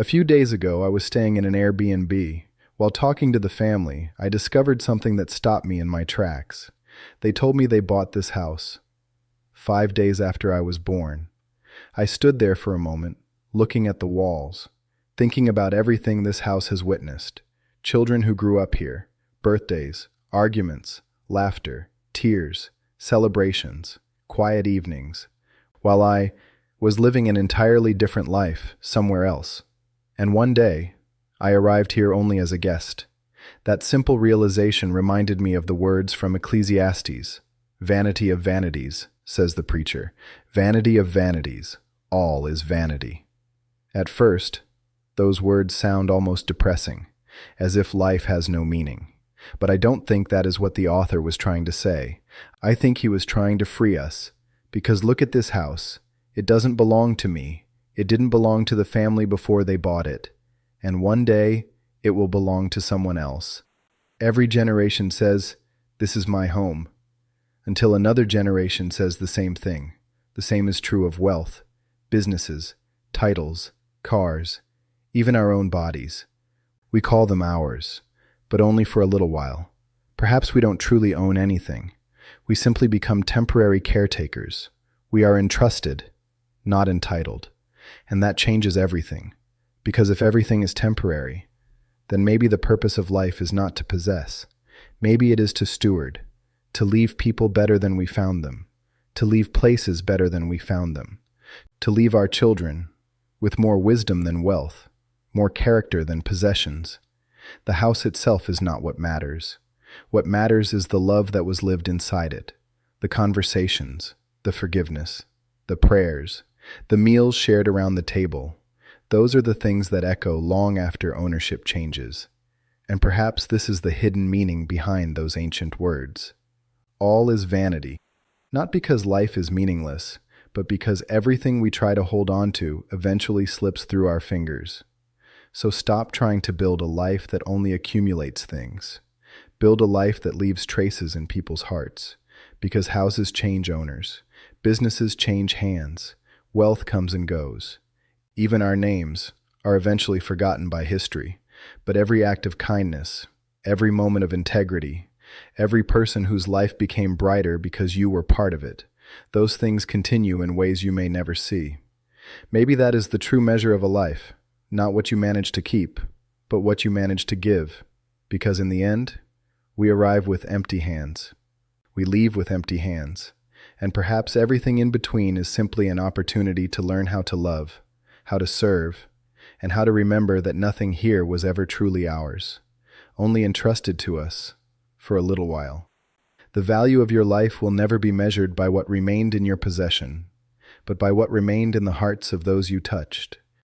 A few days ago, I was staying in an Airbnb. While talking to the family, I discovered something that stopped me in my tracks. They told me they bought this house 5 days after I was born. I stood there for a moment, looking at the walls, thinking about everything this house has witnessed. Children who grew up here, birthdays, arguments, laughter, tears, celebrations, quiet evenings, while I was living an entirely different life somewhere else. And one day, I arrived here only as a guest. That simple realization reminded me of the words from Ecclesiastes. "Vanity of vanities," says the preacher. "Vanity of vanities, all is vanity." At first, those words sound almost depressing, as if life has no meaning. But I don't think that is what the author was trying to say. I think he was trying to free us. Because look at this house. It doesn't belong to me. It didn't belong to the family before they bought it. And one day, it will belong to someone else. Every generation says, "This is my home," until another generation says the same thing. The same is true of wealth, businesses, titles, cars, even our own bodies. We call them ours, but only for a little while. Perhaps we don't truly own anything. We simply become temporary caretakers. We are entrusted, not entitled. And that changes everything. Because if everything is temporary, then maybe the purpose of life is not to possess. Maybe it is to steward, to leave people better than we found them, to leave places better than we found them, to leave our children with more wisdom than wealth, more character than possessions. The house itself is not what matters. What matters is the love that was lived inside it, the conversations, the forgiveness, the prayers, the meals shared around the table. Those are the things that echo long after ownership changes. And perhaps this is the hidden meaning behind those ancient words. All is vanity, not because life is meaningless, but because everything we try to hold on to eventually slips through our fingers. So stop trying to build a life that only accumulates things. Build a life that leaves traces in people's hearts, because houses change owners, businesses change hands, wealth comes and goes. Even our names are eventually forgotten by history, but every act of kindness, every moment of integrity, every person whose life became brighter because you were part of it, those things continue in ways you may never see. Maybe that is the true measure of a life, not what you manage to keep, but what you manage to give, because in the end, we arrive with empty hands. We leave with empty hands, and perhaps everything in between is simply an opportunity to learn how to love, how to serve, and how to remember that nothing here was ever truly ours, only entrusted to us for a little while. The value of your life will never be measured by what remained in your possession, but by what remained in the hearts of those you touched.